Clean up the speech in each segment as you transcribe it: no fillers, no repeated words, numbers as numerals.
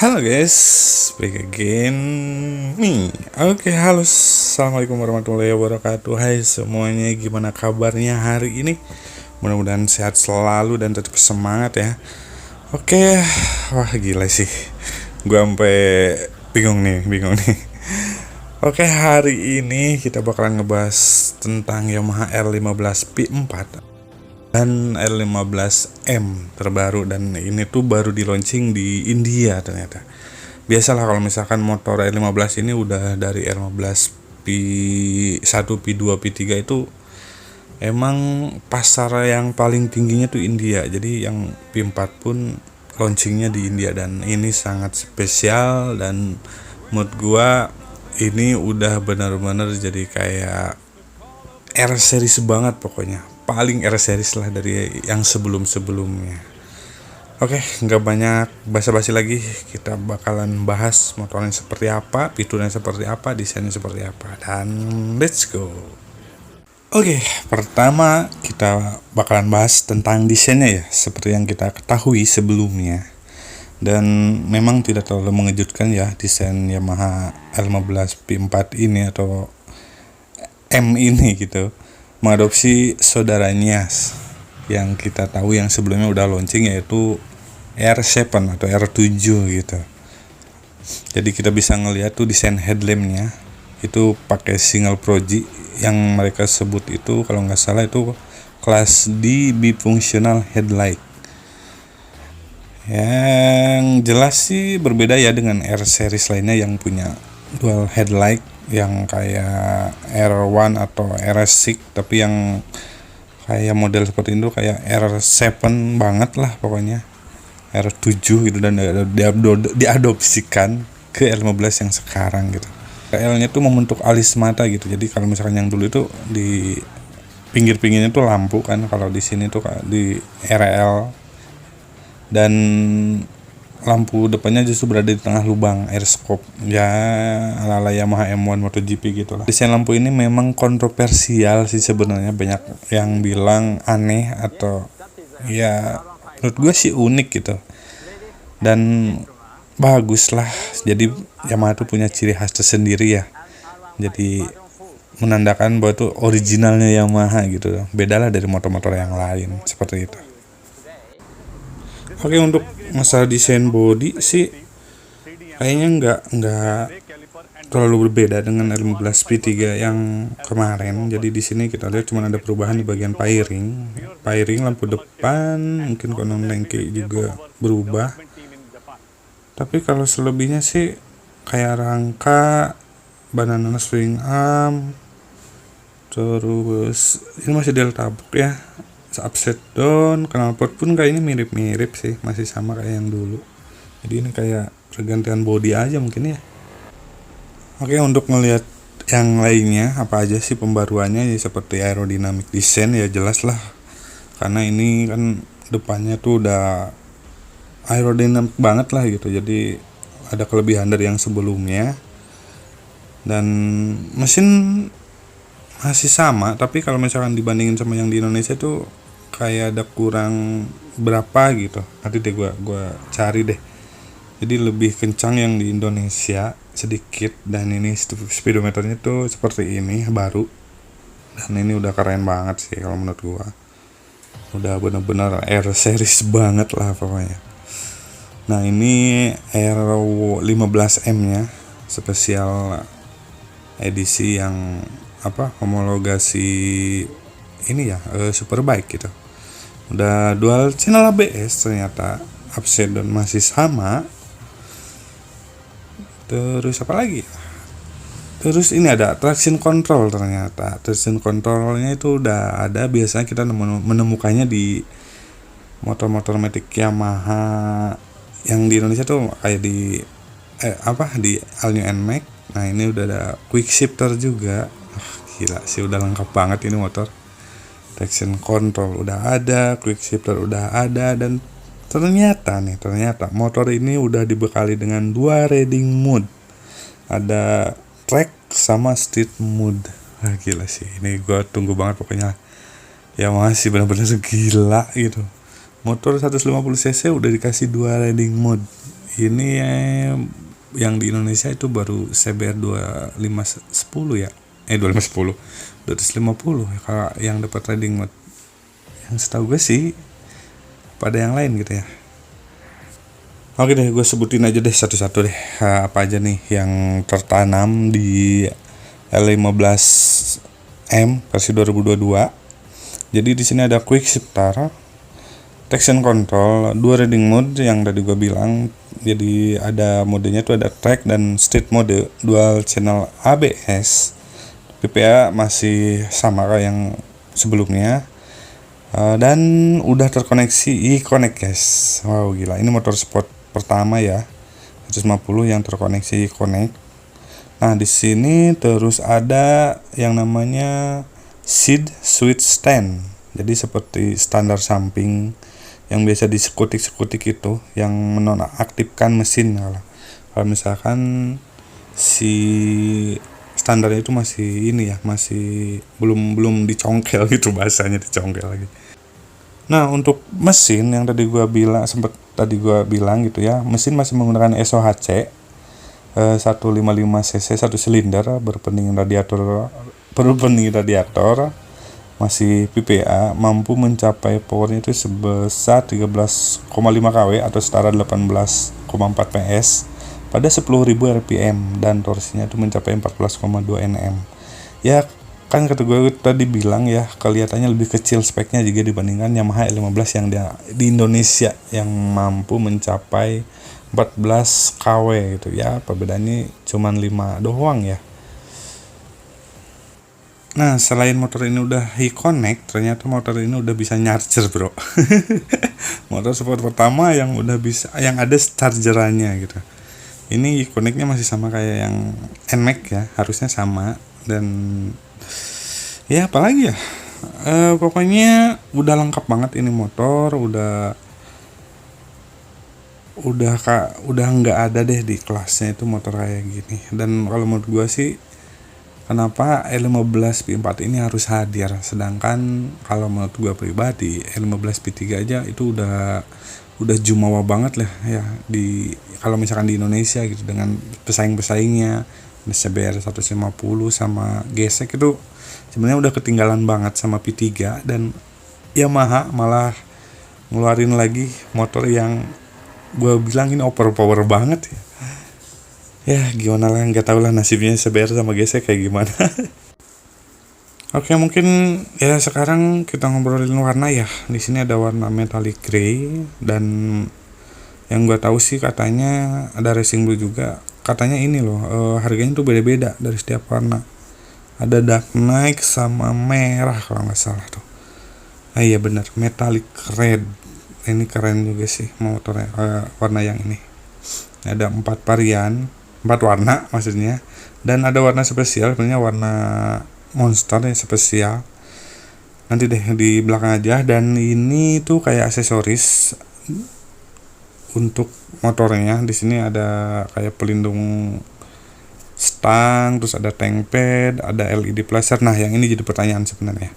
Halo guys, back again nih. Halo, assalamualaikum warahmatullahi wabarakatuh. Hai semuanya, gimana kabarnya hari ini? Mudah-mudahan sehat selalu dan tetap semangat ya. Oke, wah gila sih, gue sampai bingung nih. Hari ini kita bakalan ngebahas tentang Yamaha R15P4 dan R15M terbaru, dan ini tuh baru di launching di India ternyata. Biasalah kalau misalkan motor R15 ini udah dari R15 P1, P2, P3 itu emang pasar yang paling tingginya tuh India. Jadi yang P4 pun launchingnya di India, dan ini sangat spesial. Dan menurut gua ini udah benar-benar jadi kayak R series banget, pokoknya paling R series lah dari yang sebelum-sebelumnya. Oke, nggak banyak basa-basi lagi, kita bakalan bahas motornya seperti apa, fiturnya seperti apa, desainnya seperti apa, dan let's go. Pertama kita bakalan bahas tentang desainnya ya, seperti yang kita ketahui sebelumnya. Dan memang tidak terlalu mengejutkan ya desain Yamaha R15P4 ini atau M ini gitu, mengadopsi saudaranya yang kita tahu yang sebelumnya udah launching, yaitu R7 atau R7 gitu. Jadi kita bisa ngelihat tuh desain headlampnya itu pakai single proji yang mereka sebut itu, kalau nggak salah itu kelas D bifunctional headlight. Yang jelas sih berbeda ya dengan R series lainnya yang punya dual headlight yang kayak R1 atau R6, tapi yang kayak model seperti itu kayak R7 banget lah pokoknya, R7 gitu, dan diadopsikan ke R15 yang sekarang gitu. L-nya tuh membentuk alis mata gitu. Jadi kalau misalkan yang dulu itu di pinggir-pinggirnya tuh lampu kan, kalau di sini tuh di RL, dan lampu depannya justru berada di tengah lubang air scope ya, ala-ala Yamaha M1 MotoGP gitu lah. Desain lampu ini memang kontroversial sih sebenarnya, banyak yang bilang aneh atau ya menurut gue sih unik gitu, dan bagus lah. Jadi Yamaha tuh punya ciri khas tersendiri ya, jadi menandakan bahwa itu originalnya Yamaha gitu, beda lah dari motor-motor yang lain seperti itu. Untuk masalah desain body sih kayaknya nggak terlalu berbeda dengan R15 P3 yang kemarin. Jadi di sini kita lihat cuma ada perubahan di bagian fairing, lampu depan, mungkin konon lengke juga berubah. Tapi kalau selebihnya sih kayak rangka, banana swing arm, terus ini masih delta box ya, upside down, knalpot pun kayaknya mirip-mirip sih, masih sama kayak yang dulu. Jadi ini kayak pergantian body aja mungkin ya. Untuk ngelihat yang lainnya apa aja sih pembaruannya ya, seperti aerodynamic design ya jelas lah, karena ini kan depannya tuh udah aerodynamic banget lah gitu. Jadi ada kelebihan dari yang sebelumnya, dan mesin masih sama, tapi kalau misalkan dibandingin sama yang di Indonesia tuh kayak ada kurang berapa gitu. Nanti deh gua cari deh. Jadi lebih kencang yang di Indonesia sedikit, dan ini speedometernya tuh seperti ini baru, dan ini udah keren banget sih kalau menurut gua. Udah bener-bener R series banget lah pokoknya. Nah ini R15M nya, spesial edisi yang homologasi ini ya, Superbike gitu. Udah dual channel ABS ternyata, upside down masih sama. Terus apa lagi? Terus ini ada traction control ternyata. Traction controlnya itu udah ada, biasanya kita menemukannya di motor-motor matic Yamaha yang di Indonesia tuh kayak di di All New NMAX. Nah ini udah ada quick shifter juga. Gila sih, udah lengkap banget ini motor. Traction control udah ada, quick shifter udah ada, dan ternyata motor ini udah dibekali dengan 2 riding mode. Ada track sama street mode. Gila sih, ini gue tunggu banget pokoknya. Ya masih benar-benar gila gitu. Motor 150 cc udah dikasih 2 riding mode. Ini yang di Indonesia itu baru CBR 2510 ya. 2510. 250 ya kalau yang dapat trading mode. Yang setahu gue sih pada yang lain gitu ya. Oke deh, gue sebutin aja deh satu-satu deh apa aja nih yang tertanam di L15M versi 2022. Jadi di sini ada quick shifter, traction control, 2 reading mode yang tadi gue bilang. Jadi ada modenya tuh ada track dan street mode, dual channel ABS. PPA masih sama kayak yang sebelumnya. Dan udah terkoneksi e-connect guys. Wow gila, ini motor sport pertama ya 150 yang terkoneksi e-connect. Nah di sini terus ada yang namanya seat switch stand. Jadi seperti standar samping yang biasa disekutik-sekutik itu yang menonaktifkan mesin. Kalau misalkan si standarnya itu masih ini ya, masih belum dicongkel gitu, bahasanya dicongkel lagi. Nah untuk mesin yang tadi gua bilang gitu ya, mesin masih menggunakan SOHC 155 cc 1 silinder berpendingin radiator, masih PPA, mampu mencapai powernya itu sebesar 13,5 kW atau setara 18,4 PS pada 10.000 rpm dan torsinya itu mencapai 14,2 Nm. Ya kan kata gue tadi bilang ya, kelihatannya lebih kecil speknya jika dibandingkan Yamaha L15 yang di Indonesia yang mampu mencapai 14 kW gitu ya. Perbedaannya cuman 5 doang ya. Nah selain motor ini udah e-connect, ternyata motor ini udah bisa charger bro. Motor sport pertama yang udah bisa, yang ada chargerannya gitu. Ini e-connectnya masih sama kayak yang NMAX ya, harusnya sama. Dan ya apalagi ya, pokoknya udah lengkap banget ini motor. Udah nggak ada deh di kelasnya itu motor kayak gini. Dan kalau menurut gue sih, kenapa L15 P4 ini harus hadir, sedangkan kalau menurut gue pribadi L15 P3 aja itu udah jumawa banget lah ya di kalau misalkan di Indonesia gitu, dengan pesaingnya CBR 150 sama gesek itu sebenarnya udah ketinggalan banget sama P3. Dan Yamaha malah ngeluarin lagi motor yang gue bilang ini overpower banget ya. Ya gimana lah, nggak tahu lah nasibnya CBR sama gesek kayak gimana. Oke, mungkin ya sekarang kita ngobrolin warna ya. Di sini ada warna metallic grey, dan yang gue tahu sih katanya ada racing blue juga. Katanya ini loh, harganya tuh beda-beda dari setiap warna. Ada dark night sama merah kalau nggak salah tuh. Ah iya benar, metallic red. Ini keren juga sih motornya, warna yang ini. Ada 4 warna maksudnya. Dan ada warna spesial, sebenarnya warna monster yang spesial. Nanti deh di belakang aja. Dan ini tuh kayak aksesoris untuk motornya. Di sini ada kayak pelindung stang, terus ada tank pad, ada LED flasher. Nah yang ini jadi pertanyaan sebenarnya,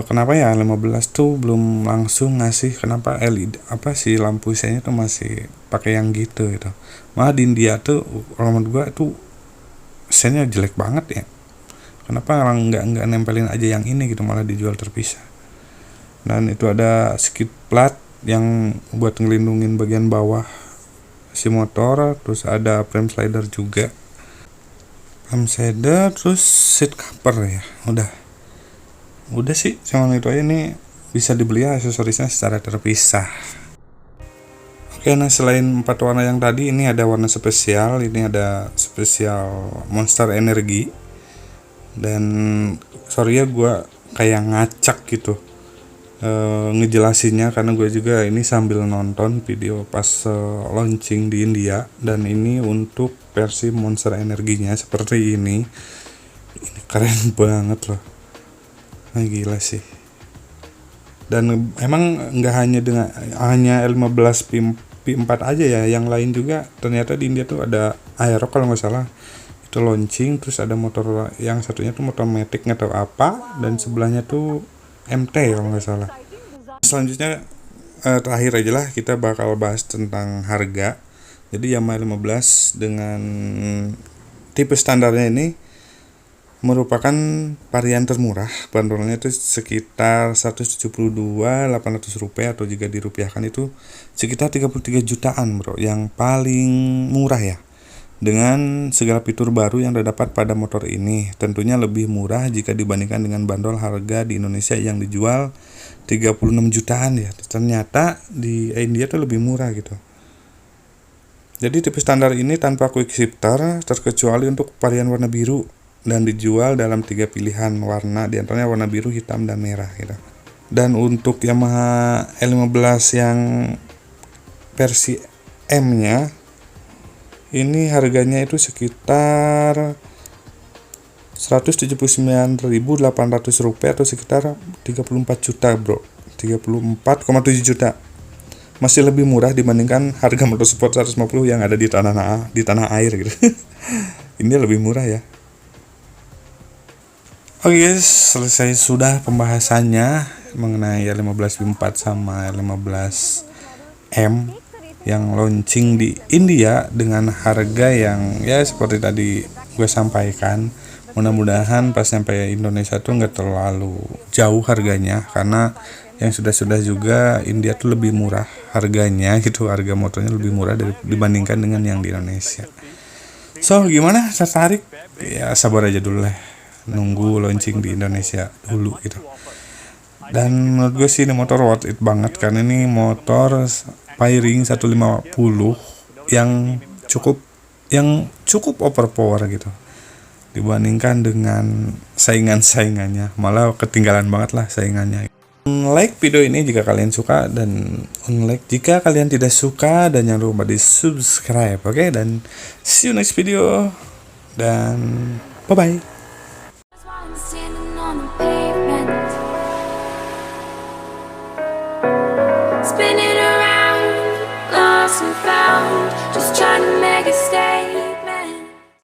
kenapa ya 15 tuh belum langsung ngasih, kenapa LED si lampu senya tuh masih pakai yang gitu. Malah di India tuh kalau menurut gua tuh senya jelek banget ya. Kenapa nggak nempelin aja yang ini gitu, malah dijual terpisah. Dan itu ada skid plate yang buat ngelindungin bagian bawah si motor. Terus ada frame slider juga, terus seat cover ya. Udah sih cuman itu aja nih, bisa dibeli aksesorisnya secara terpisah. Oke, nah selain 4 warna yang tadi, ini ada warna spesial. Ini ada spesial Monster Energy. Dan sorry ya gue kayak ngacak gitu ngejelasinnya, karena gue juga ini sambil nonton video pas launching di India. Dan ini untuk versi Monster Energinya seperti ini keren banget loh. Nah, gila sih. Dan emang nggak hanya L15 P4 aja ya, yang lain juga ternyata di India tuh ada Aerox kalau nggak salah itu launching. Terus ada motor yang satunya tuh motor Matic nggak tahu apa, dan sebelahnya tuh MT kalau nggak salah. Selanjutnya terakhir aja lah, kita bakal bahas tentang harga. Jadi Yamaha 15 dengan tipe standarnya ini merupakan varian termurah. Bandrolnya itu sekitar 172.800 rupiah, atau jika dirupiahkan itu sekitar 33 jutaan bro, yang paling murah ya. Dengan segala fitur baru yang terdapat pada motor ini, tentunya lebih murah jika dibandingkan dengan bandrol harga di Indonesia yang dijual 36 jutaan ya. Ternyata di India tuh lebih murah gitu. Jadi tipe standar ini tanpa quick shifter terkecuali untuk varian warna biru, dan dijual dalam 3 pilihan warna, diantaranya warna biru, hitam, dan merah gitu. Dan untuk Yamaha L15 yang versi M-nya ini harganya itu sekitar 179.800 rupiah, atau sekitar 34 juta bro, 34,7 juta. Masih lebih murah dibandingkan harga motorsport 150 yang ada di tanah air gitu. Ini lebih murah ya. Oke guys, selesai sudah pembahasannya mengenai L15 V4 sama L15M yang launching di India dengan harga yang ya seperti tadi gue sampaikan. Mudah-mudahan pas sampai Indonesia tuh nggak terlalu jauh harganya, karena yang sudah juga India tuh lebih murah harganya gitu, harga motornya lebih murah dibandingkan dengan yang di Indonesia. So gimana, tertarik? Ya sabar aja dulu lah, nunggu launching di Indonesia dulu gitu. Dan menurut gue sih ini motor worth it banget, karena ini motor Fairing 150 yang cukup overpower gitu, dibandingkan dengan saingannya, malah ketinggalan banget lah saingannya. Like video ini jika kalian suka, dan unlike jika kalian tidak suka, dan jangan lupa di subscribe. Oke, dan see you next video, dan bye bye. Spinning around, lost and found, just trying to make a stay.